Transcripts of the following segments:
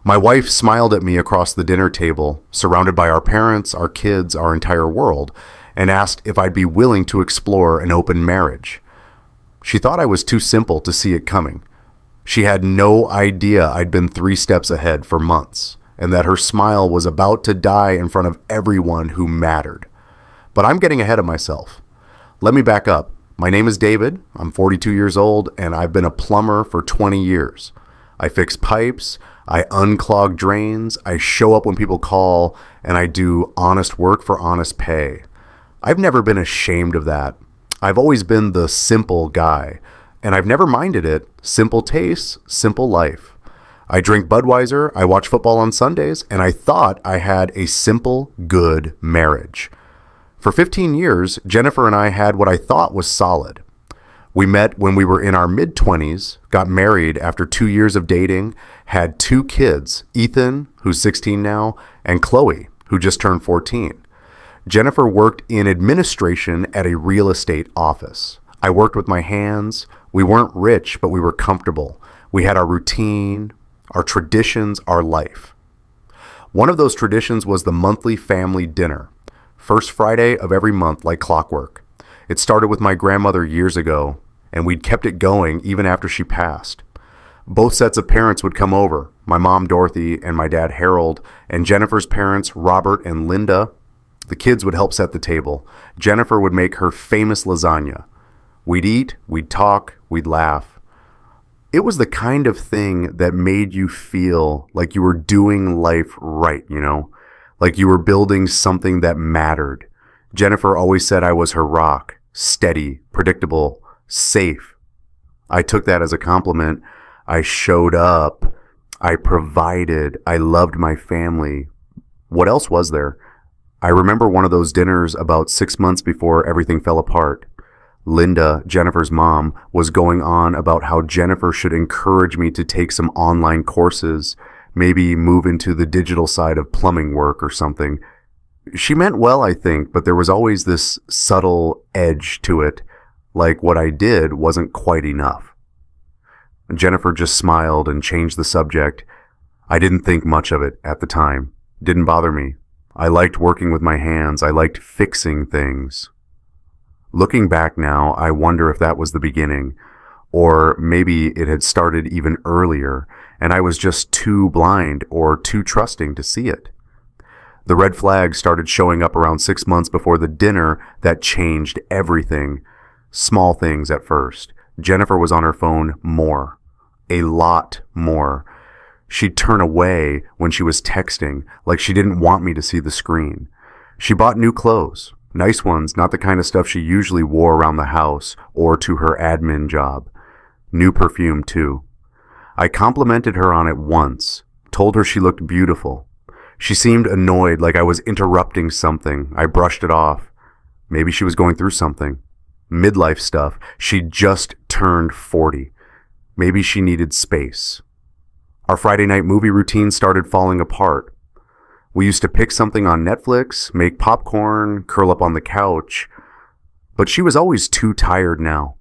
My wife smiled at me across the dinner table, surrounded by our parents, our kids, our entire world, and asked if I'd be willing to explore an open marriage. She thought I was too simple to see it coming. She had no idea I'd been 3 steps ahead for months, and that her smile was about to die in front of everyone who mattered. But I'm getting ahead of myself. Let me back up. My name is David. I'm 42 years old, and I've been a plumber for 20 years. I fix pipes, I unclog drains, I show up when people call, and I do honest work for honest pay. I've never been ashamed of that. I've always been the simple guy, and I've never minded it. Simple tastes, simple life. I drink Budweiser, I watch football on Sundays, and I thought I had a simple, good marriage. For 15 years, Jennifer and I had what I thought was solid. We met when we were in our mid-20s, got married after 2 years of dating, had 2 kids, Ethan, who's 16 now, and Chloe, who just turned 14. Jennifer worked in administration at a real estate office. I worked with my hands. We weren't rich, but we were comfortable. We had our routine, our traditions, our life. One of those traditions was the monthly family dinner. First Friday of every month, like clockwork. It started with my grandmother years ago, and we'd kept it going even after she passed. Both sets of parents would come over, my mom Dorothy and my dad Harold, and Jennifer's parents Robert and Linda. The kids would help set the table. Jennifer would make her famous lasagna. We'd eat, we'd talk, we'd laugh. It was the kind of thing that made you feel like you were doing life right, like you were building something that mattered. Jennifer always said I was her rock, steady, predictable, safe. I took that as a compliment. I showed up. I provided. I loved my family. What else was there? I remember one of those dinners about 6 months before everything fell apart. Linda, Jennifer's mom, was going on about how Jennifer should encourage me to take some online courses, maybe move into the digital side of plumbing work or something. She meant well, I think, but there was always this subtle edge to it, like what I did wasn't quite enough. Jennifer just smiled and changed the subject. I didn't think much of it at the time. Didn't bother me. I liked working with my hands. I liked fixing things. Looking back now, I wonder if that was the beginning, or maybe it had started even earlier, and I was just too blind or too trusting to see it. The red flags started showing up around 6 months before the dinner that changed everything. Small things at first. Jennifer was on her phone more. A lot more. She'd turn away when she was texting, like she didn't want me to see the screen. She bought new clothes. Nice ones, not the kind of stuff she usually wore around the house or to her admin job. New perfume, too. I complimented her on it once, told her she looked beautiful. She seemed annoyed, like I was interrupting something. I brushed it off. Maybe she was going through something. Midlife stuff. She'd just turned 40. Maybe she needed space. Our Friday night movie routine started falling apart. We used to pick something on Netflix, make popcorn, curl up on the couch. But she was always too tired now.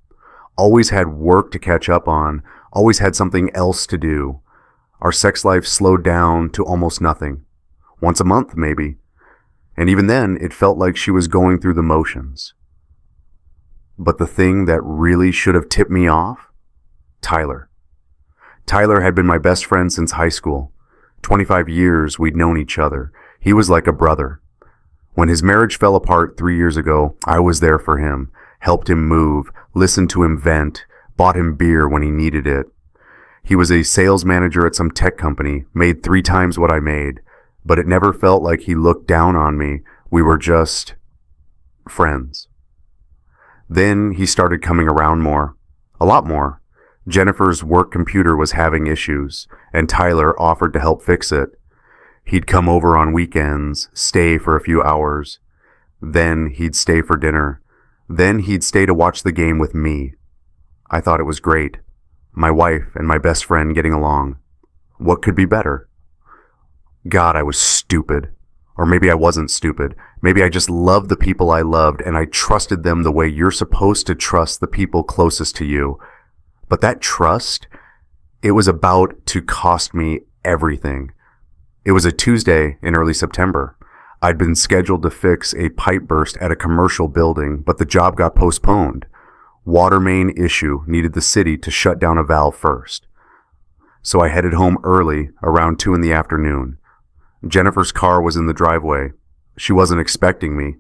Always had work to catch up on. Always had something else to do. Our sex life slowed down to almost nothing. Once a month, maybe. And even then, it felt like she was going through the motions. But the thing that really should have tipped me off? Tyler. Tyler had been my best friend since high school. 25 years we'd known each other. He was like a brother. When his marriage fell apart 3 years ago, I was there for him, helped him move, listened to him vent, bought him beer when he needed it. He was a sales manager at some tech company, made 3 times what I made, but it never felt like he looked down on me. We were just friends. Then he started coming around more, a lot more. Jennifer's work computer was having issues, and Tyler offered to help fix it. He'd come over on weekends, stay for a few hours. Then he'd stay for dinner. Then he'd stay to watch the game with me. I thought it was great. My wife and my best friend getting along. What could be better? God, I was stupid. Or maybe I wasn't stupid. Maybe I just loved the people I loved, and I trusted them the way you're supposed to trust the people closest to you. But that trust, it was about to cost me everything. It was a Tuesday in early September. I'd been scheduled to fix a pipe burst at a commercial building, but the job got postponed. Water main issue needed the city to shut down a valve first. So I headed home early, around 2 in the afternoon. Jennifer's car was in the driveway. She wasn't expecting me.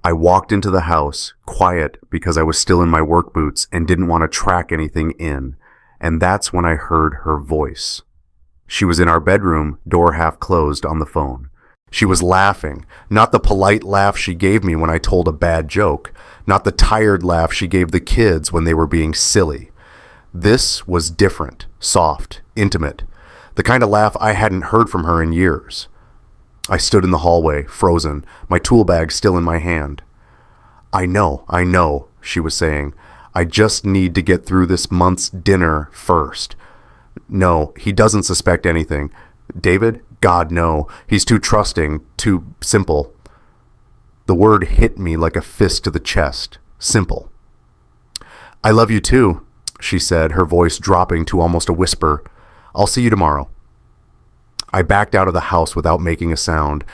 I walked into the house, quiet because I was still in my work boots and didn't want to track anything in. And that's when I heard her voice. She was in our bedroom, door half closed, on the phone. She was laughing, not the polite laugh she gave me when I told a bad joke, not the tired laugh she gave the kids when they were being silly. This was different, soft, intimate, the kind of laugh I hadn't heard from her in years. I stood in the hallway, frozen, my tool bag still in my hand. I know, she was saying. I just need to get through this month's dinner first. No, he doesn't suspect anything. David? God, no. He's too trusting, too simple. The word hit me like a fist to the chest. Simple. I love you too, she said, her voice dropping to almost a whisper. I'll see you tomorrow. I backed out of the house without making a sound.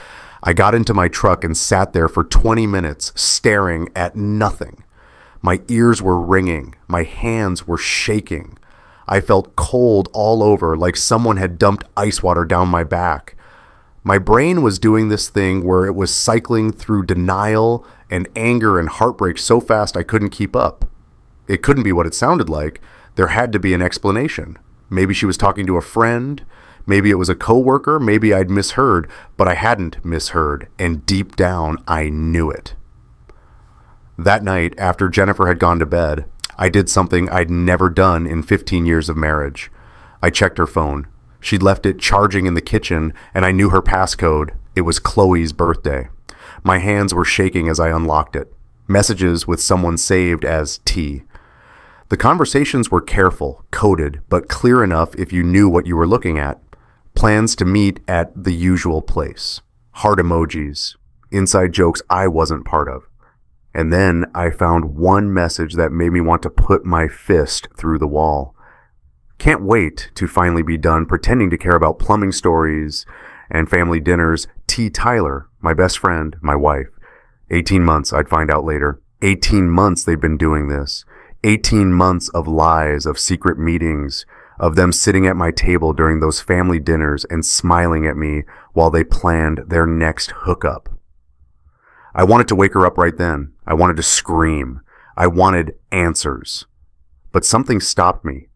I got into my truck and sat there for 20 minutes, staring at nothing. My ears were ringing. My hands were shaking. I felt cold all over, like someone had dumped ice water down my back. My brain was doing this thing where it was cycling through denial and anger and heartbreak so fast I couldn't keep up. It couldn't be what it sounded like. There had to be an explanation. Maybe she was talking to a friend. Maybe it was a coworker. Maybe I'd misheard, but I hadn't misheard, and deep down, I knew it. That night, after Jennifer had gone to bed, I did something I'd never done in 15 years of marriage. I checked her phone. She'd left it charging in the kitchen, and I knew her passcode. It was Chloe's birthday. My hands were shaking as I unlocked it. Messages with someone saved as T. The conversations were careful, coded, but clear enough if you knew what you were looking at. Plans to meet at the usual place. Heart emojis. Inside jokes I wasn't part of. And then I found one message that made me want to put my fist through the wall. Can't wait to finally be done pretending to care about plumbing stories and family dinners. T. Tyler, my best friend, my wife. 18 months, I'd find out later. 18 months they've been doing this. 18 months of lies, of secret meetings, of them sitting at my table during those family dinners and smiling at me while they planned their next hookup. I wanted to wake her up right then. I wanted to scream. I wanted answers. But something stopped me.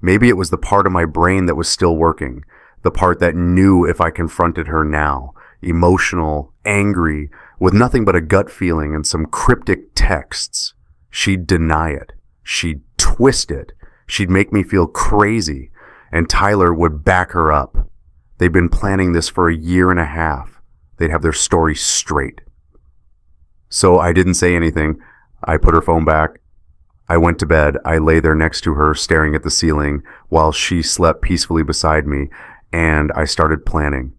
Maybe it was the part of my brain that was still working, the part that knew if I confronted her now, emotional, angry, with nothing but a gut feeling and some cryptic texts, she'd deny it. She'd twist it. She'd make me feel crazy, and Tyler would back her up. They'd been planning this for a year and a half. They'd have their story straight. So I didn't say anything. I put her phone back. I went to bed. I lay there next to her, staring at the ceiling, while she slept peacefully beside me, and I started planning.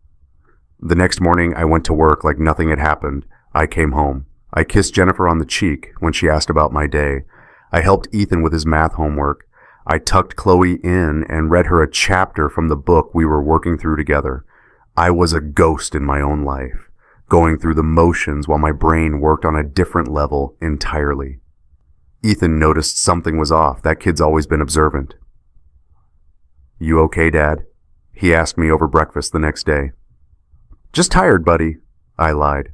The next morning, I went to work like nothing had happened. I came home. I kissed Jennifer on the cheek when she asked about my day. I helped Ethan with his math homework. I tucked Chloe in and read her a chapter from the book we were working through together. I was a ghost in my own life, going through the motions while my brain worked on a different level entirely. Ethan noticed something was off. That kid's always been observant. "You okay, Dad?" he asked me over breakfast the next day. "Just tired, buddy," I lied.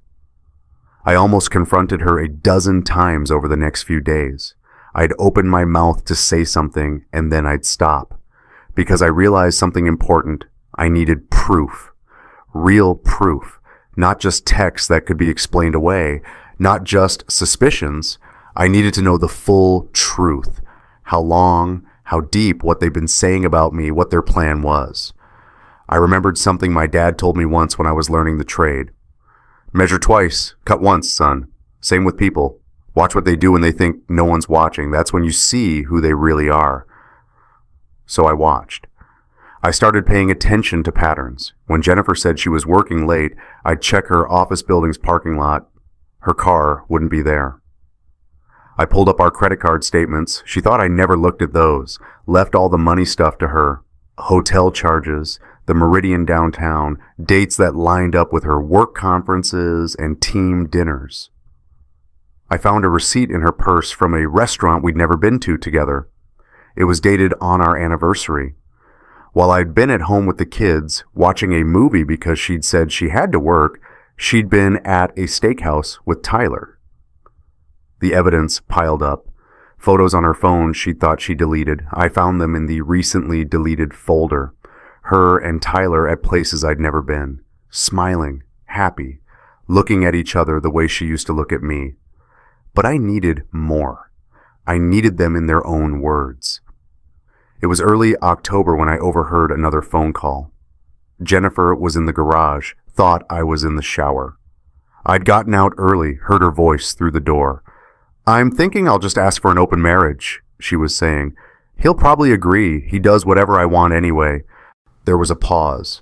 I almost confronted her a dozen times over the next few days. I'd open my mouth to say something, and then I'd stop. Because I realized something important. I needed proof. Real proof. Not just text that could be explained away. Not just suspicions. I needed to know the full truth. How long, how deep, what they'd been saying about me, what their plan was. I remembered something my dad told me once when I was learning the trade. "Measure twice, cut once, son. Same with people. Watch what they do when they think no one's watching. That's when you see who they really are." So I watched. I started paying attention to patterns. When Jennifer said she was working late, I'd check her office building's parking lot. Her car wouldn't be there. I pulled up our credit card statements. She thought I never looked at those. Left all the money stuff to her. Hotel charges, the Meridian downtown, dates that lined up with her work conferences and team dinners. I found a receipt in her purse from a restaurant we'd never been to together. It was dated on our anniversary. While I'd been at home with the kids, watching a movie because she'd said she had to work, she'd been at a steakhouse with Tyler. The evidence piled up. Photos on her phone she'd thought she deleted. I found them in the recently deleted folder. Her and Tyler at places I'd never been, smiling, happy, looking at each other the way she used to look at me. But I needed more. I needed them in their own words. It was early October when I overheard another phone call. Jennifer was in the garage, thought I was in the shower. I'd gotten out early, heard her voice through the door. "I'm thinking I'll just ask for an open marriage," she was saying. "He'll probably agree. He does whatever I want anyway." There was a pause.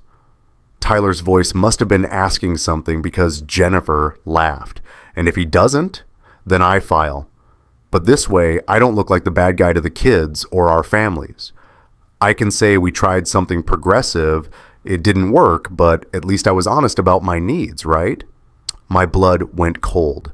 Tyler's voice must have been asking something because Jennifer laughed. "And if he doesn't, then I file. But this way, I don't look like the bad guy to the kids or our families. I can say we tried something progressive, it didn't work, but at least I was honest about my needs, right?" My blood went cold.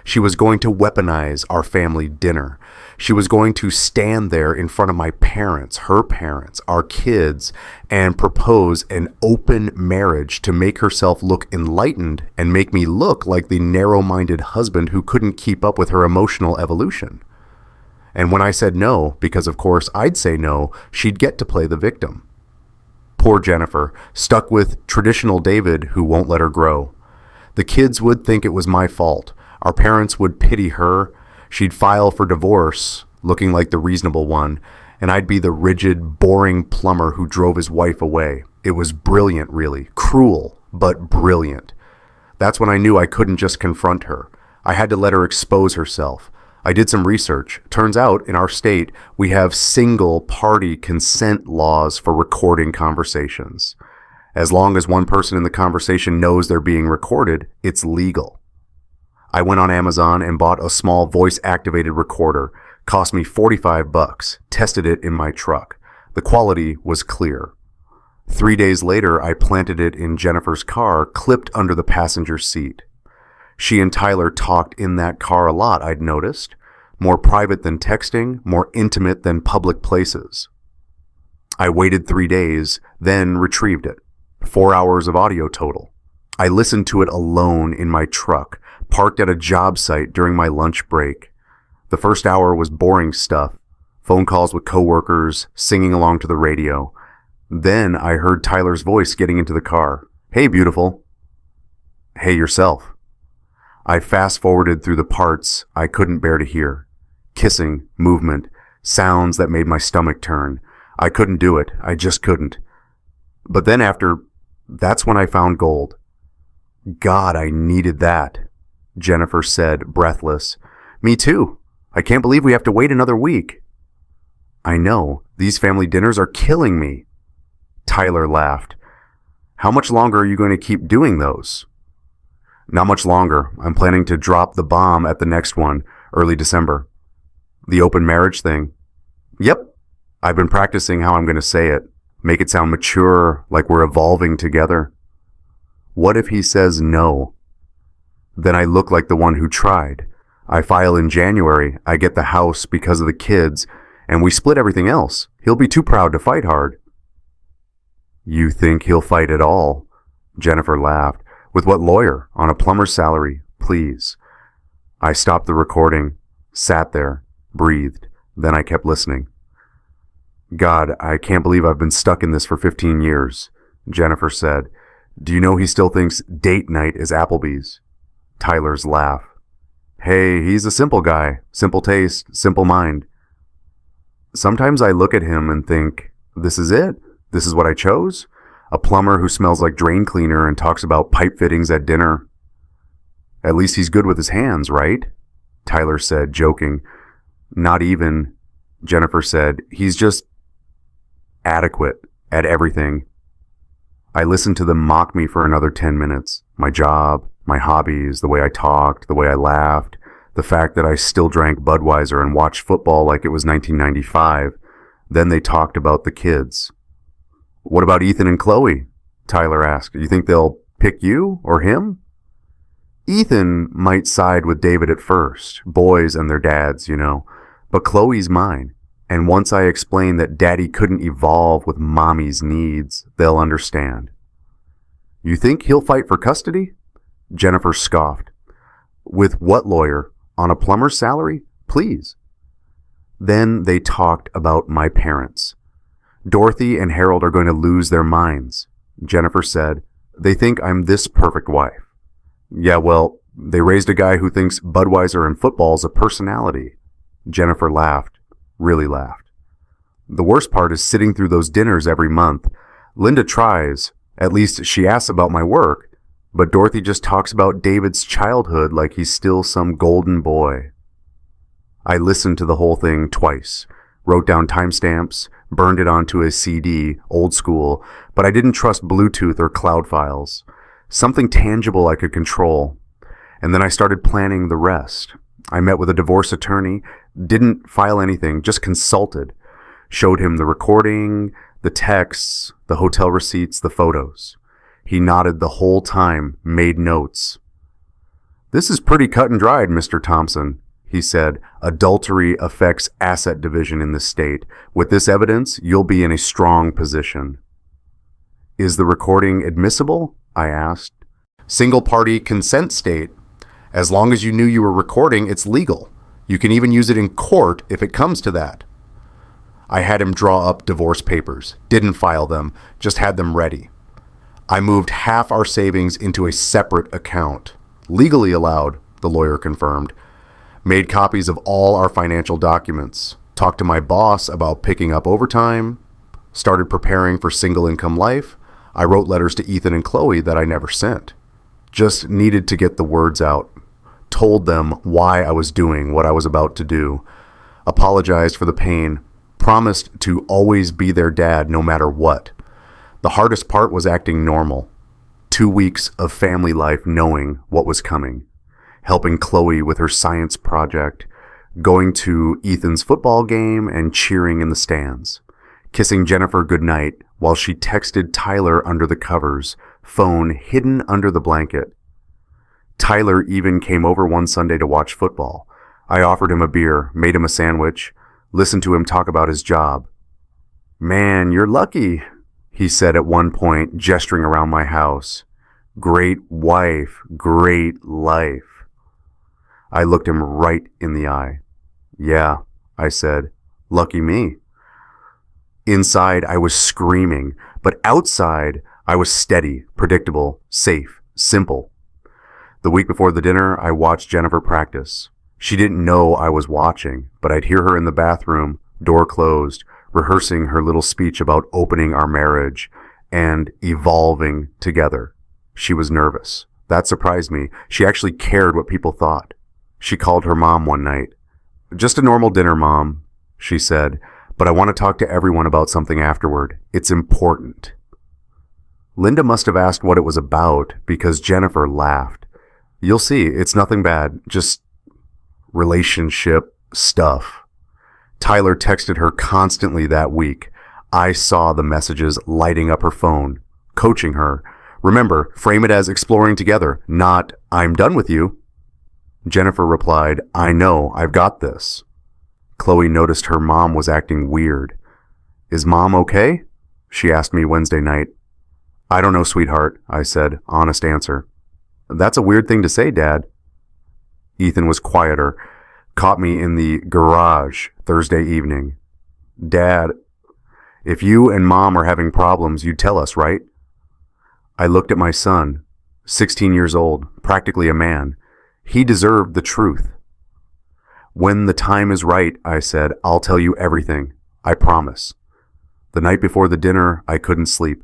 She was going to weaponize our family dinner. She was going to stand there in front of my parents, her parents, our kids, and propose an open marriage to make herself look enlightened and make me look like the narrow-minded husband who couldn't keep up with her emotional evolution. And when I said no, because of course I'd say no, she'd get to play the victim. Poor Jennifer, stuck with traditional David who won't let her grow. The kids would think it was my fault. Our parents would pity her. She'd file for divorce, looking like the reasonable one, and I'd be the rigid, boring plumber who drove his wife away. It was brilliant, really. Cruel, but brilliant. That's when I knew I couldn't just confront her. I had to let her expose herself. I did some research. Turns out, in our state, we have single-party consent laws for recording conversations. As long as one person in the conversation knows they're being recorded, it's legal. I went on Amazon and bought a small voice-activated recorder. Cost me $45. Tested it in my truck. The quality was clear. 3 days later, I planted it in Jennifer's car, clipped under the passenger seat. She and Tyler talked in that car a lot, I'd noticed. More private than texting, more intimate than public places. I waited 3 days, then retrieved it. 4 hours of audio total. I listened to it alone in my truck, parked at a job site during my lunch break. The first hour was boring stuff, phone calls with coworkers, singing along to the radio. Then I heard Tyler's voice getting into the car. "Hey, beautiful." "Hey, yourself." I fast-forwarded through the parts I couldn't bear to hear. Kissing, movement, sounds that made my stomach turn. I couldn't do it. I just couldn't. But then that's when I found gold. God, I needed that. Jennifer said, breathless. "Me too. I can't believe we have to wait another week." "I know. These family dinners are killing me." Tyler laughed. "How much longer are you going to keep doing those?" "Not much longer. I'm planning to drop the bomb at the next one, early December." "The open marriage thing?" "Yep. I've been practicing how I'm going to say it. Make it sound mature, like we're evolving together." "What if he says no?" "Then I look like the one who tried. I file in January, I get the house because of the kids, and we split everything else. He'll be too proud to fight hard." "You think he'll fight at all?" Jennifer laughed. "With what lawyer? On a plumber's salary, please." I stopped the recording, sat there, breathed, then I kept listening. "God, I can't believe I've been stuck in this for 15 years, Jennifer said. "Do you know he still thinks date night is Applebee's?" Tyler's laugh. "Hey, he's a simple guy. Simple taste, simple mind." Sometimes I look at him and think, this is it? This is what I chose? A plumber who smells like drain cleaner and talks about pipe fittings at dinner. "At least he's good with his hands, right?" Tyler said, joking. "Not even," Jennifer said. "He's just adequate at everything." I listened to them mock me for another 10 minutes. My job, my hobbies, the way I talked, the way I laughed, the fact that I still drank Budweiser and watched football like it was 1995. Then they talked about the kids. What about Ethan and Chloe? Tyler asked. You think they'll pick you or him? Ethan might side with David at first. Boys and their dads, you know. But Chloe's mine. And once I explain that daddy couldn't evolve with mommy's needs, they'll understand. You think he'll fight for custody? Jennifer scoffed. With what lawyer? On a plumber's salary? Please. Then they talked about my parents. Dorothy and Harold are going to lose their minds. Jennifer said, they think I'm this perfect wife. Yeah, well, they raised a guy who thinks Budweiser and football's a personality. Jennifer laughed, really laughed. The worst part is sitting through those dinners every month. Linda tries, at least she asks about my work, but Dorothy just talks about David's childhood like he's still some golden boy. I listened to the whole thing twice, wrote down timestamps, burned it onto a CD, old school, but I didn't trust Bluetooth or cloud files. Something tangible I could control. And then I started planning the rest. I met with a divorce attorney, didn't file anything, just consulted. Showed him the recording, the texts, the hotel receipts, the photos. He nodded the whole time, made notes. This is pretty cut and dried, Mr. Thompson. He said, adultery affects asset division in this state. With this evidence, you'll be in a strong position. Is the recording admissible? I asked. Single-party consent state. As long as you knew you were recording, it's legal. You can even use it in court if it comes to that. I had him draw up divorce papers. Didn't file them, just had them ready. I moved half our savings into a separate account. Legally allowed, the lawyer confirmed. Made copies of all our financial documents. Talked to my boss about picking up overtime. Started preparing for single income life. I wrote letters to Ethan and Chloe that I never sent. Just needed to get the words out. Told them why I was doing what I was about to do. Apologized for the pain. Promised to always be their dad no matter what. The hardest part was acting normal. 2 weeks of family life knowing what was coming. Helping Chloe with her science project. Going to Ethan's football game and cheering in the stands. Kissing Jennifer goodnight while she texted Tyler under the covers, phone hidden under the blanket. Tyler even came over one Sunday to watch football. I offered him a beer, made him a sandwich, listened to him talk about his job. Man, you're lucky, he said at one point, gesturing around my house. Great wife, great life. I looked him right in the eye. Yeah, I said, lucky me. Inside, I was screaming, but outside, I was steady, predictable, safe, simple. The week before the dinner, I watched Jennifer practice. She didn't know I was watching, but I'd hear her in the bathroom, door closed, rehearsing her little speech about opening our marriage and evolving together. She was nervous. That surprised me. She actually cared what people thought. She called her mom one night. Just a normal dinner, Mom, she said, but I want to talk to everyone about something afterward. It's important. Linda must have asked what it was about because Jennifer laughed. You'll see, it's nothing bad, just relationship stuff. Tyler texted her constantly that week. I saw the messages lighting up her phone, coaching her. Remember, frame it as exploring together, not I'm done with you. Jennifer replied, I know, I've got this. Chloe noticed her mom was acting weird. Is Mom okay? She asked me Wednesday night. I don't know, sweetheart, I said, honest answer. That's a weird thing to say, Dad. Ethan was quieter, caught me in the garage Thursday evening. Dad, if you and Mom are having problems, you'd tell us, right? I looked at my son, 16 years old, practically a man. He deserved the truth. When the time is right, I said, I'll tell you everything. I promise. The night before the dinner, I couldn't sleep.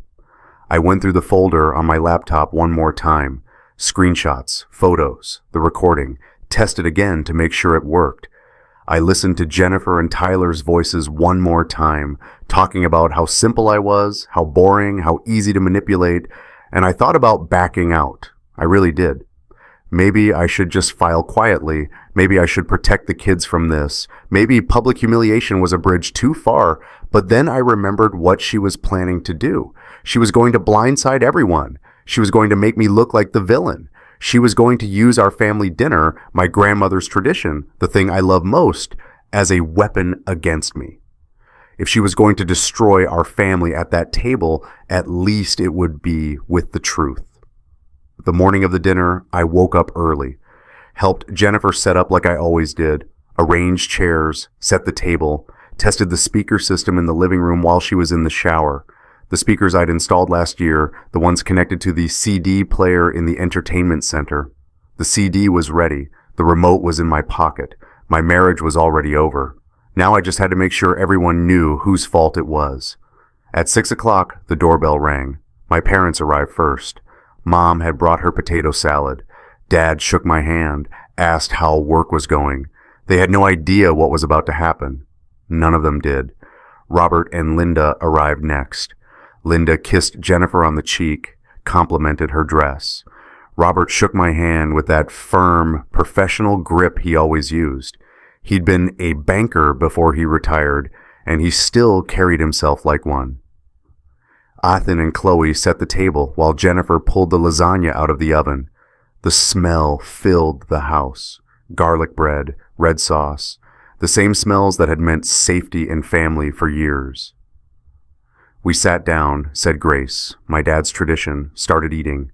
I went through the folder on my laptop one more time. Screenshots, photos, the recording, tested again to make sure it worked. I listened to Jennifer and Tyler's voices one more time, talking about how simple I was, how boring, how easy to manipulate, and I thought about backing out. I really did. Maybe I should just file quietly. Maybe I should protect the kids from this. Maybe public humiliation was a bridge too far, but then I remembered what she was planning to do. She was going to blindside everyone. She was going to make me look like the villain. She was going to use our family dinner, my grandmother's tradition, the thing I love most, as a weapon against me. If she was going to destroy our family at that table, at least it would be with the truth. The morning of the dinner, I woke up early, helped Jennifer set up like I always did, arranged chairs, set the table, tested the speaker system in the living room while she was in the shower. The speakers I'd installed last year, the ones connected to the CD player in the entertainment center. The CD was ready. The remote was in my pocket. My marriage was already over. Now I just had to make sure everyone knew whose fault it was. At 6 o'clock, the doorbell rang. My parents arrived first. Mom had brought her potato salad. Dad shook my hand, asked how work was going. They had no idea what was about to happen. None of them did. Robert and Linda arrived next. Linda kissed Jennifer on the cheek, complimented her dress. Robert shook my hand with that firm, professional grip he always used. He'd been a banker before he retired, and he still carried himself like one. Ethan and Chloe set the table while Jennifer pulled the lasagna out of the oven. The smell filled the house. Garlic bread, red sauce, the same smells that had meant safety and family for years. We sat down, said grace, my dad's tradition, started eating.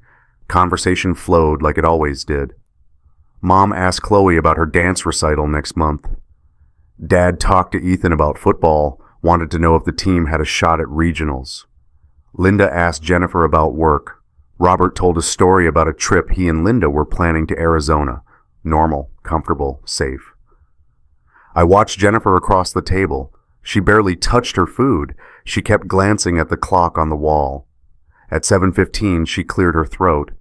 Conversation flowed like it always did. Mom asked Chloe about her dance recital next month. Dad talked to Ethan about football, wanted to know if the team had a shot at regionals. Linda asked Jennifer about work. Robert told a story about a trip he and Linda were planning to Arizona. Normal, comfortable, safe. I watched Jennifer across the table. She barely touched her food. She kept glancing at the clock on the wall. At 7:15, she cleared her throat.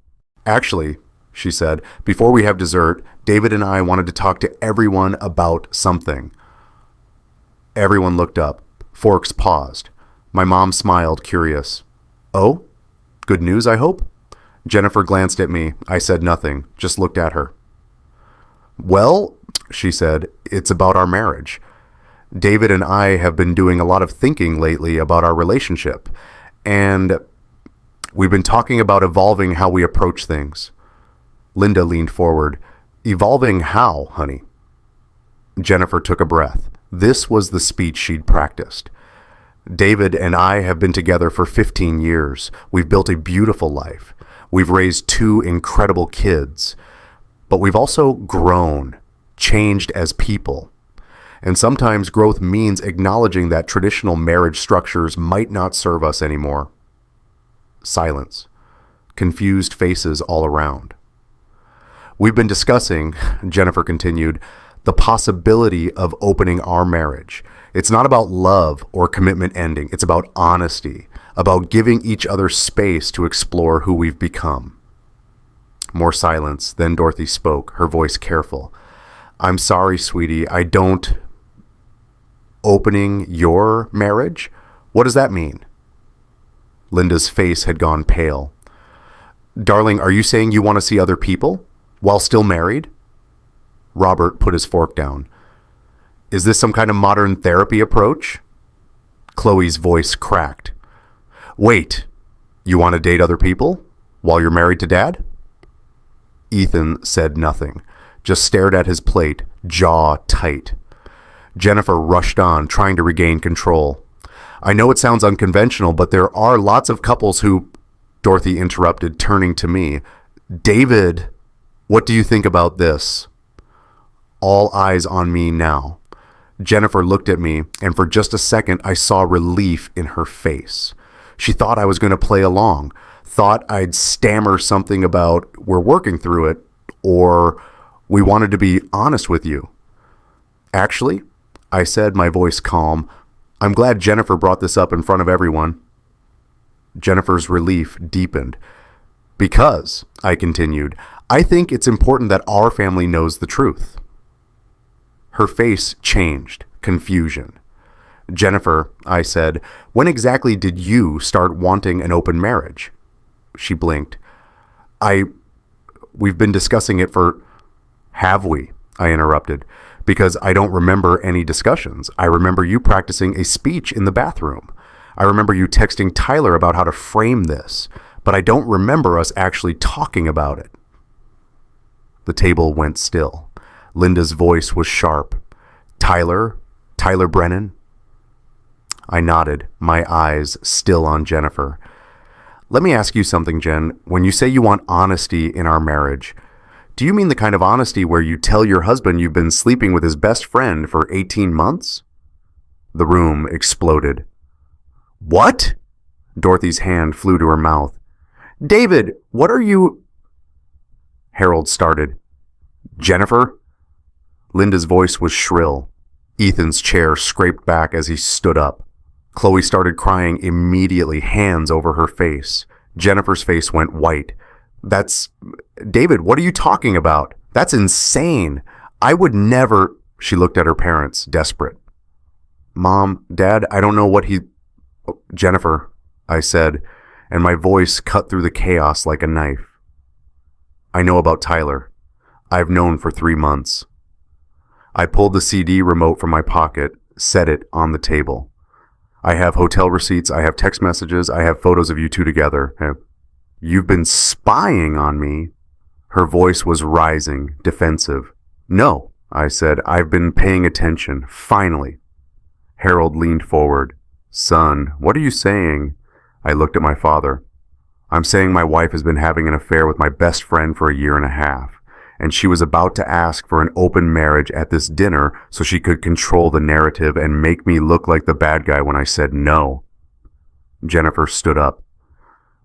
Actually, she said, before we have dessert, David and I wanted to talk to everyone about something. Everyone looked up. Forks paused. My mom smiled, curious. Oh? Good news, I hope? Jennifer glanced at me. I said nothing, just looked at her. Well, she said, it's about our marriage. David and I have been doing a lot of thinking lately about our relationship, and we've been talking about evolving how we approach things. Linda leaned forward. Evolving how, honey? Jennifer took a breath. This was the speech she'd practiced. David and I have been together for 15 years. We've built a beautiful life. We've raised 2 incredible kids. But we've also grown, changed as people. And sometimes growth means acknowledging that traditional marriage structures might not serve us anymore. Silence. Confused faces all around. We've been discussing, Jennifer continued, the possibility of opening our marriage. It's not about love or commitment ending. It's about honesty, about giving each other space to explore who we've become. More silence. Then Dorothy spoke, her voice careful. I'm sorry, sweetie. I don't... Opening your marriage? What does that mean? Linda's face had gone pale. Darling, are you saying you want to see other people while still married? Robert put his fork down. Is this some kind of modern therapy approach? Chloe's voice cracked. Wait, you want to date other people while you're married to Dad? Ethan said nothing, just stared at his plate, jaw tight. Jennifer rushed on, trying to regain control. I know it sounds unconventional, but there are lots of couples who... Dorothy interrupted, turning to me. David, what do you think about this? All eyes on me now. Jennifer looked at me, and for just a second I saw relief in her face. She thought I was going to play along, thought I'd stammer something about we're working through it, or we wanted to be honest with you. Actually, I said, my voice calm, I'm glad Jennifer brought this up in front of everyone. Jennifer's relief deepened. Because, I continued, I think it's important that our family knows the truth. Her face changed, confusion. Jennifer, I said, when exactly did you start wanting an open marriage? She blinked. We've been discussing it for... Have we? I interrupted, because I don't remember any discussions. I remember you practicing a speech in the bathroom. I remember you texting Tyler about how to frame this, but I don't remember us actually talking about it. The table went still. Linda's voice was sharp. Tyler Brennan? I nodded, my eyes still on Jennifer. Let me ask you something, Jen. When you say you want honesty in our marriage, do you mean the kind of honesty where you tell your husband you've been sleeping with his best friend for 18 months? The room exploded. What? Dorothy's hand flew to her mouth. David, what are you... Harold started. Jennifer? Linda's voice was shrill. Ethan's chair scraped back as he stood up. Chloe started crying immediately, hands over her face. Jennifer's face went white. David, what are you talking about? That's insane. I would never... She looked at her parents, desperate. Mom, Dad, I don't know what he... Jennifer, I said, and my voice cut through the chaos like a knife. I know about Tyler. I've known for 3 months. I pulled the CD remote from my pocket, set it on the table. I have hotel receipts, I have text messages, I have photos of you two together. You've been spying on me? Her voice was rising, defensive. No, I said, I've been paying attention, finally. Harold leaned forward. Son, what are you saying? I looked at my father. I'm saying my wife has been having an affair with my best friend for 1.5 years, and she was about to ask for an open marriage at this dinner so she could control the narrative and make me look like the bad guy when I said no. Jennifer stood up.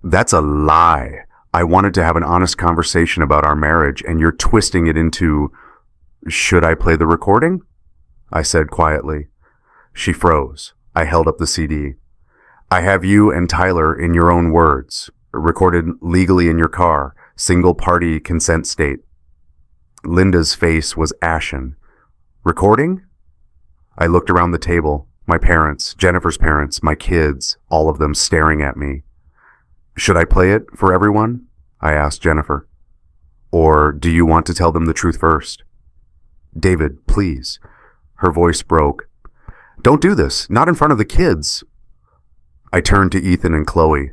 That's a lie. I wanted to have an honest conversation about our marriage, and you're twisting it into... Should I play the recording? I said quietly. She froze. I held up the CD. I have you and Tyler in your own words, recorded legally in your car, single-party consent state. Linda's face was ashen. Recording? I looked around the table, my parents, Jennifer's parents, my kids, all of them staring at me. Should I play it for everyone? I asked Jennifer. Or do you want to tell them the truth first? David, please. Her voice broke. Don't do this, not in front of the kids. I turned to Ethan and Chloe.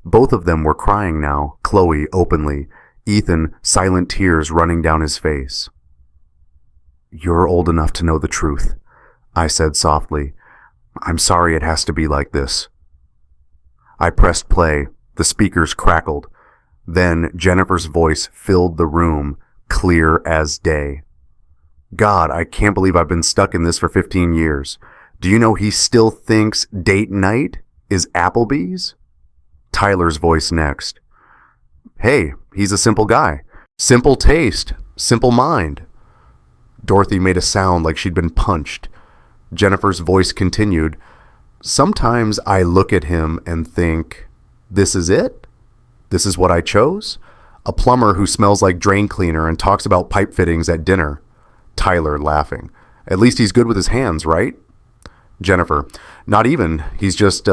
Both of them were crying now, Chloe openly, Ethan silent tears running down his face. You're old enough to know the truth, I said softly. I'm sorry it has to be like this. I pressed play. The speakers crackled. Then Jennifer's voice filled the room, clear as day. God, I can't believe I've been stuck in this for 15 years. Do you know he still thinks date night is Applebee's? Tyler's voice next. Hey, he's a simple guy. Simple taste. Simple mind. Dorothy made a sound like she'd been punched. Jennifer's voice continued. Sometimes I look at him and think, this is it? This is what I chose? A plumber who smells like drain cleaner and talks about pipe fittings at dinner. Tyler laughing. At least he's good with his hands, right? Jennifer. Not even. He's just,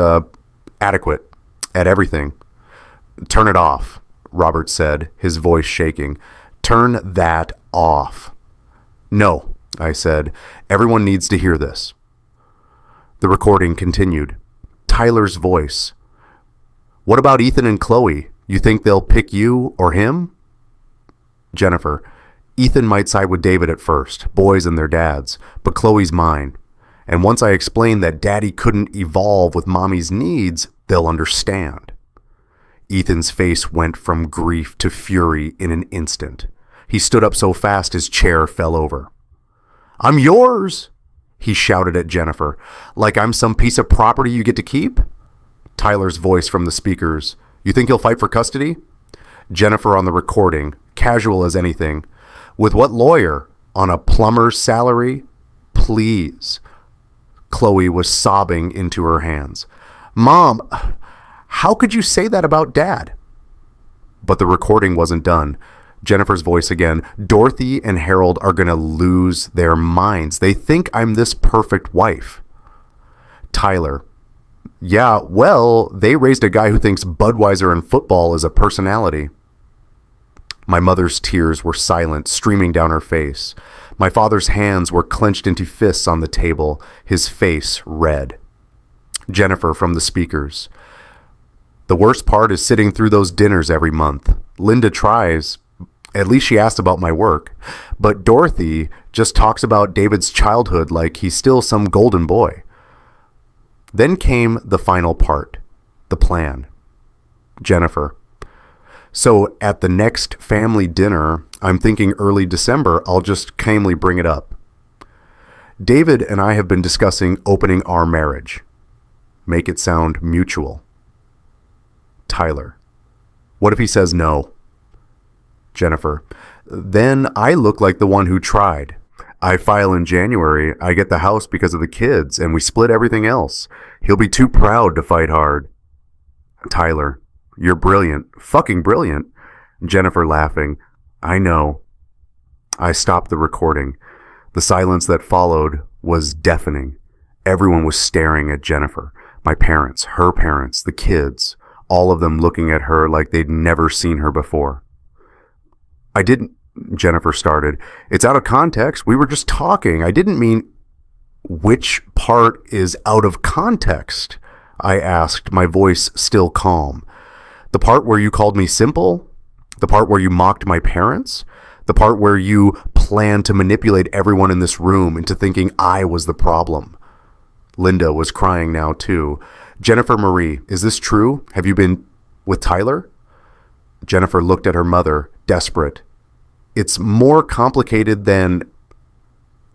adequate at everything. Turn it off, Robert said, his voice shaking. Turn that off. No, I said. Everyone needs to hear this. The recording continued. Tyler's voice. What about Ethan and Chloe? You think they'll pick you or him? Jennifer. Ethan might side with David at first, boys and their dads, but Chloe's mine. And once I explain that daddy couldn't evolve with mommy's needs, they'll understand. Ethan's face went from grief to fury in an instant. He stood up so fast his chair fell over. I'm yours, he shouted at Jennifer, like I'm some piece of property you get to keep? Tyler's voice from the speakers. You think he'll fight for custody? Jennifer on the recording, casual as anything. With what lawyer? On a plumber's salary? Please. Chloe was sobbing into her hands. Mom, how could you say that about Dad? But the recording wasn't done. Jennifer's voice again. Dorothy and Harold are going to lose their minds. They think I'm this perfect wife. Tyler. Yeah, well, they raised a guy who thinks Budweiser and football is a personality. My mother's tears were silent, streaming down her face. My father's hands were clenched into fists on the table, his face red. Jennifer from the speakers. The worst part is sitting through those dinners every month. Linda tries. At least she asked about my work. But Dorothy just talks about David's childhood like he's still some golden boy. Then came the final part, the plan. Jennifer. So at the next family dinner, I'm thinking early December, I'll just calmly bring it up. David and I have been discussing opening our marriage. Make it sound mutual. Tyler. What if he says no? Jennifer. Then I look like the one who tried. I file in January, I get the house because of the kids, and we split everything else. He'll be too proud to fight hard. Tyler. You're brilliant. Fucking brilliant. Jennifer laughing. I know. I stopped the recording. The silence that followed was deafening. Everyone was staring at Jennifer. My parents, her parents, the kids, all of them looking at her like they'd never seen her before. I didn't, Jennifer started. It's out of context. We were just talking. I didn't mean. Which part is out of context? I asked, my voice still calm. The part where you called me simple? The part where you mocked my parents? The part where you planned to manipulate everyone in this room into thinking I was the problem? Linda was crying now too. Jennifer Marie, is this true? Have you been with Tyler? Jennifer looked at her mother, desperate. It's more complicated than.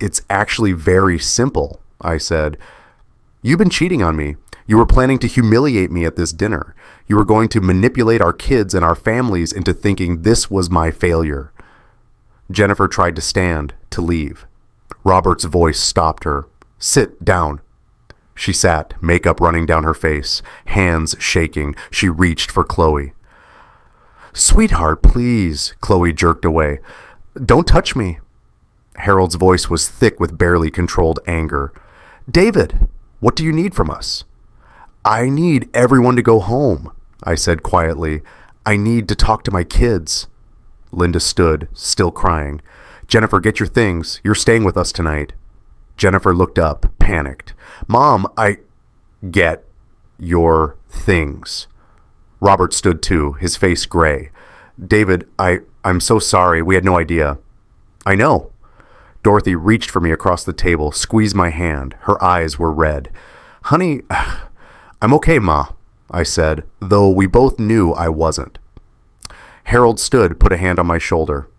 It's actually very simple, I said. You've been cheating on me. You were planning to humiliate me at this dinner. You were going to manipulate our kids and our families into thinking this was my failure. Jennifer tried to stand, to leave. Robert's voice stopped her. Sit down. She sat, makeup running down her face, hands shaking. She reached for Chloe. Sweetheart, please, Chloe jerked away. Don't touch me. Harold's voice was thick with barely controlled anger. David, what do you need from us? I need everyone to go home, I said quietly. I need to talk to my kids. Linda stood, still crying. Jennifer, get your things. You're staying with us tonight. Jennifer looked up, panicked. Mom, Get your things. Robert stood too, his face gray. David, I'm so sorry. We had no idea. I know. Dorothy reached for me across the table, squeezed my hand. Her eyes were red. Honey, I'm okay, Ma, I said, though we both knew I wasn't. Harold stood, put a hand on my shoulder.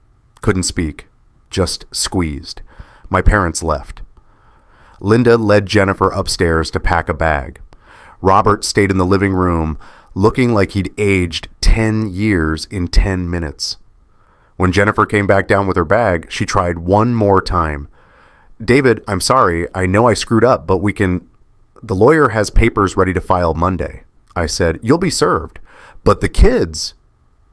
Couldn't speak, just squeezed. My parents left. Linda led Jennifer upstairs to pack a bag. Robert stayed in the living room, looking like he'd aged 10 years in 10 minutes. When Jennifer came back down with her bag, she tried one more time. David, I'm sorry. I know I screwed up, but we can. The lawyer has papers ready to file Monday. I said, you'll be served. But the kids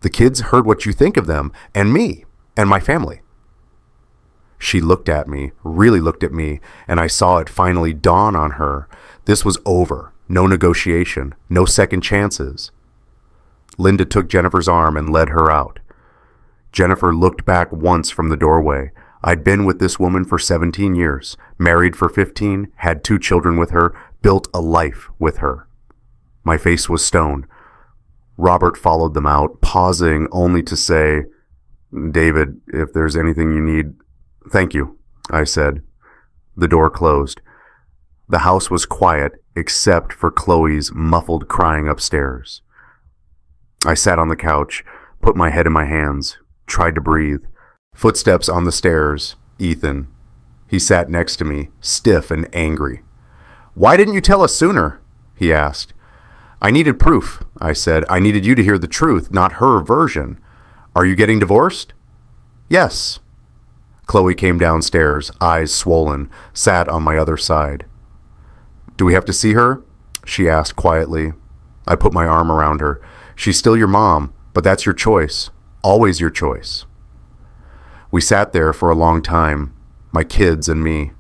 heard what you think of them, and me, and my family. She looked at me, really looked at me, and I saw it finally dawn on her. This was over. No negotiation, no second chances. Linda took Jennifer's arm and led her out. Jennifer looked back once from the doorway. I'd been with this woman for 17 years, married for 15, had 2 children with her, built a life with her. My face was stone. Robert followed them out, pausing only to say, David, if there's anything you need, thank you, I said. The door closed. The house was quiet, except for Chloe's muffled crying upstairs. I sat on the couch, put my head in my hands, tried to breathe. Footsteps on the stairs. Ethan. He sat next to me, stiff and angry. Why didn't you tell us sooner? He asked. I needed proof, I said. I needed you to hear the truth, not her version. Are you getting divorced? Yes. Chloe came downstairs, eyes swollen, sat on my other side. Do we have to see her? She asked quietly. I put my arm around her. She's still your mom, but that's your choice. Always your choice. We sat there for a long time, my kids and me,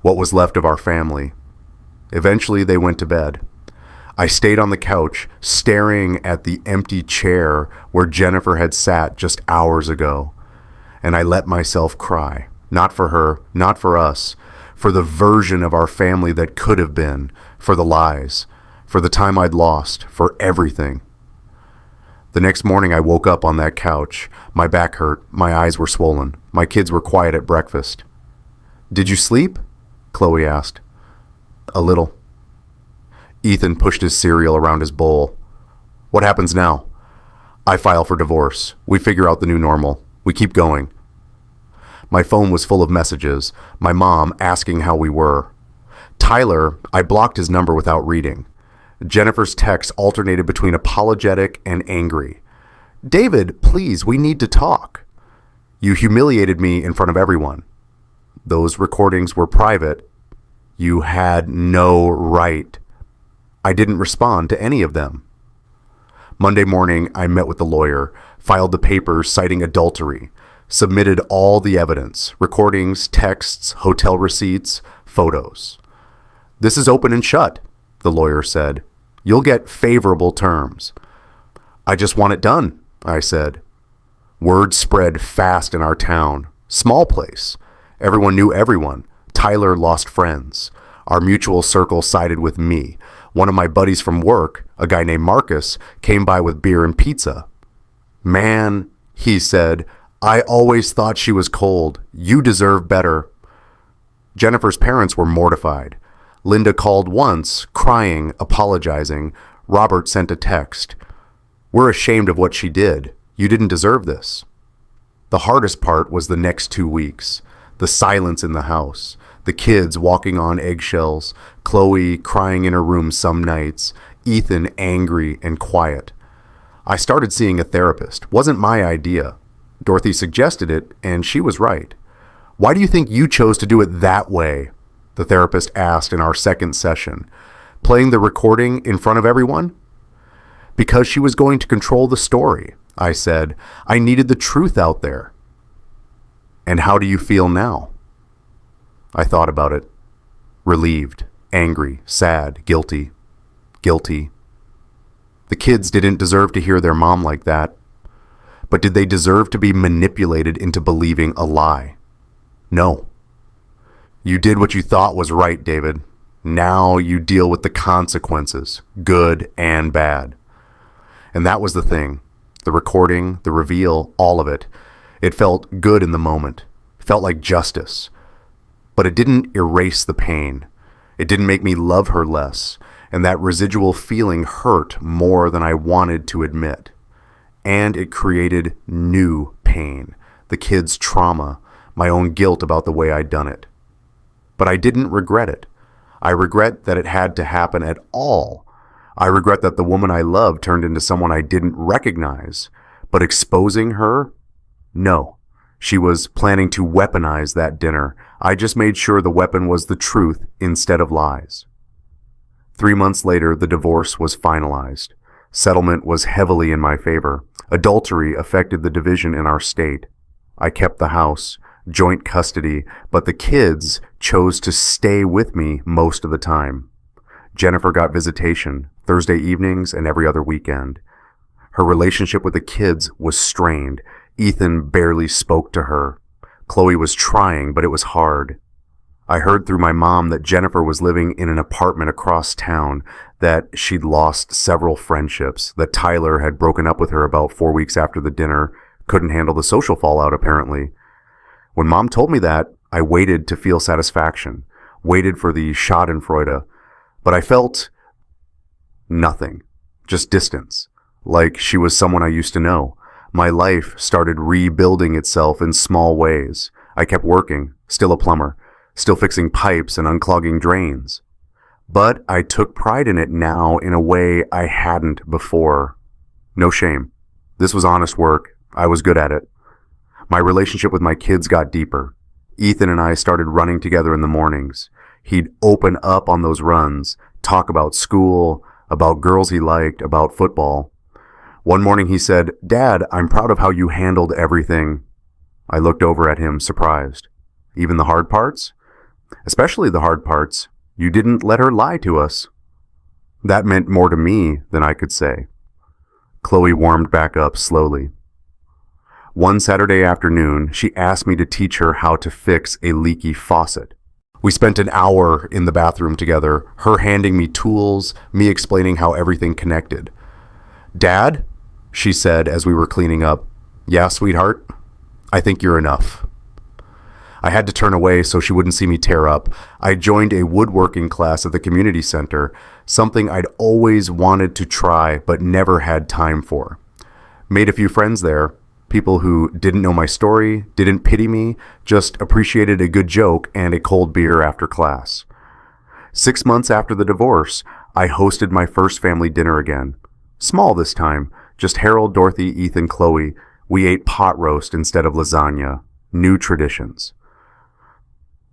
what was left of our family. Eventually they went to bed. I stayed on the couch, staring at the empty chair where Jennifer had sat just hours ago, and I let myself cry. Not for her, not for us, for the version of our family that could have been, for the lies, for the time I'd lost, for everything. The next morning I woke up on that couch. My back hurt, my eyes were swollen. My kids were quiet at breakfast. "Did you sleep?" Chloe asked. "A little." Ethan pushed his cereal around his bowl. "What happens now?" "I file for divorce. We figure out the new normal. We keep going." My phone was full of messages. My mom asking how we were. Tyler, I blocked his number without reading. Jennifer's texts alternated between apologetic and angry. "David, please, we need to talk. You humiliated me in front of everyone. Those recordings were private. You had no right." I didn't respond to any of them. Monday morning, I met with the lawyer, filed the papers citing adultery, submitted all the evidence, recordings, texts, hotel receipts, photos. "This is open and shut," the lawyer said. "You'll get favorable terms." "I just want it done," I said. Word spread fast in our town. Small place. Everyone knew everyone. Tyler lost friends. Our mutual circle sided with me. One of my buddies from work, a guy named Marcus, came by with beer and pizza. "Man," he said, "I always thought she was cold. You deserve better." Jennifer's parents were mortified. Linda called once, crying, apologizing. Robert sent a text. "We're ashamed of what she did. You didn't deserve this." The hardest part was the next 2 weeks. The silence in the house. The kids walking on eggshells. Chloe crying in her room some nights. Ethan angry and quiet. I started seeing a therapist. Wasn't my idea. Dorothy suggested it, and she was right. "Why do you think you chose to do it that way?" the therapist asked in our second session. "Playing the recording in front of everyone?" "Because she was going to control the story," I said. "I needed the truth out there." "And how do you feel now?" I thought about it. Relieved, angry, sad, guilty. Guilty. The kids didn't deserve to hear their mom like that. But did they deserve to be manipulated into believing a lie? No. "You did what you thought was right, David. Now you deal with the consequences, good and bad." And that was the thing. The recording, the reveal, all of it. It felt good in the moment. It felt like justice. But it didn't erase the pain. It didn't make me love her less. And that residual feeling hurt more than I wanted to admit. And it created new pain. The kids' trauma, my own guilt about the way I'd done it. But I didn't regret it. I regret that it had to happen at all. I regret that the woman I loved turned into someone I didn't recognize. But exposing her? No. She was planning to weaponize that dinner. I just made sure the weapon was the truth instead of lies. 3 months later, the divorce was finalized. Settlement was heavily in my favor. Adultery affected the division in our state. I kept the house, joint custody, but the kids chose to stay with me most of the time. Jennifer got visitation, Thursday evenings and every other weekend. Her relationship with the kids was strained. Ethan barely spoke to her. Chloe was trying, but it was hard. I heard through my mom that Jennifer was living in an apartment across town, that she'd lost several friendships, that Tyler had broken up with her about 4 weeks after the dinner, couldn't handle the social fallout apparently. When Mom told me that, I waited to feel satisfaction, waited for the schadenfreude, but I felt nothing, just distance, like she was someone I used to know. My life started rebuilding itself in small ways. I kept working, still a plumber, still fixing pipes and unclogging drains. But I took pride in it now in a way I hadn't before. No shame. This was honest work. I was good at it. My relationship with my kids got deeper. Ethan and I started running together in the mornings. He'd open up on those runs, talk about school, about girls he liked, about football. One morning he said, "Dad, I'm proud of how you handled everything." I looked over at him, surprised. "Even the hard parts?" "Especially the hard parts. You didn't let her lie to us." That meant more to me than I could say. Chloe warmed back up slowly. One Saturday afternoon, she asked me to teach her how to fix a leaky faucet. We spent an hour in the bathroom together, her handing me tools, me explaining how everything connected. "Dad," she said as we were cleaning up. "Yeah, sweetheart? I think you're enough." I had to turn away so she wouldn't see me tear up. I joined a woodworking class at the community center, something I'd always wanted to try but never had time for. Made a few friends there, people who didn't know my story, didn't pity me, just appreciated a good joke and a cold beer after class. 6 months after the divorce, I hosted my first family dinner again. Small this time, just Harold, Dorothy, Ethan, Chloe. We ate pot roast instead of lasagna. New traditions.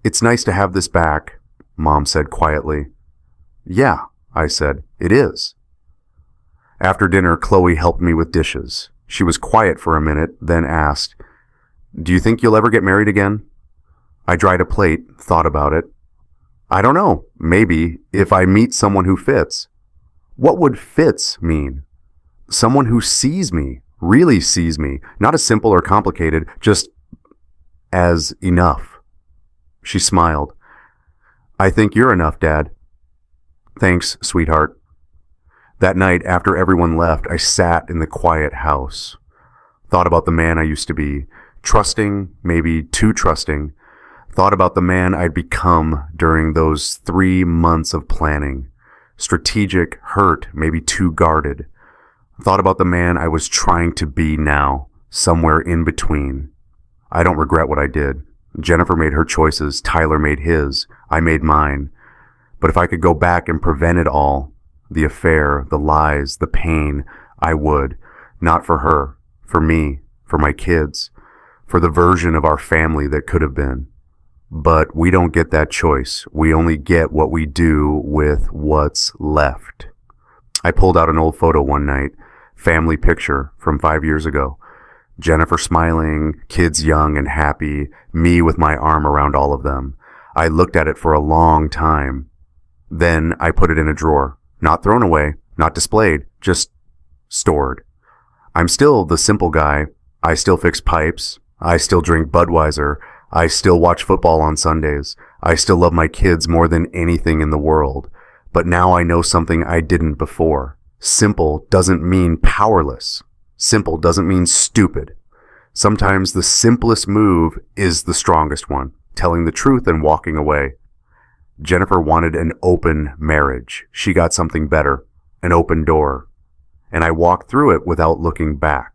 "It's nice to have this back," Mom said quietly. "Yeah," I said, "it is." After dinner, Chloe helped me with dishes. She was quiet for a minute, then asked, "Do you think you'll ever get married again?" I dried a plate, thought about it. "I don't know. Maybe, if I meet someone who fits." What would fits mean? Someone who sees me, really sees me, not as simple or complicated, just as enough. She smiled. "I think you're enough, Dad." "Thanks, sweetheart." That night, after everyone left, I sat in the quiet house. Thought about the man I used to be, trusting, maybe too trusting. Thought about the man I'd become during those 3 months of planning. Strategic, hurt, maybe too guarded. Thought about the man I was trying to be now, somewhere in between. I don't regret what I did. Jennifer made her choices, Tyler made his, I made mine. But if I could go back and prevent it all, the affair, the lies, the pain, I would. Not for her, for me, for my kids, for the version of our family that could have been. But we don't get that choice. We only get what we do with what's left. I pulled out an old photo one night, family picture from 5 years ago. Jennifer smiling, kids young and happy, me with my arm around all of them. I looked at it for a long time. Then I put it in a drawer. Not thrown away, not displayed, just stored. I'm still the simple guy. I still fix pipes. I still drink Budweiser. I still watch football on Sundays. I still love my kids more than anything in the world. But now I know something I didn't before. Simple doesn't mean powerless. Simple doesn't mean stupid. Sometimes the simplest move is the strongest one, telling the truth and walking away. Jennifer wanted an open marriage. She got something better, an open door. And I walked through it without looking back.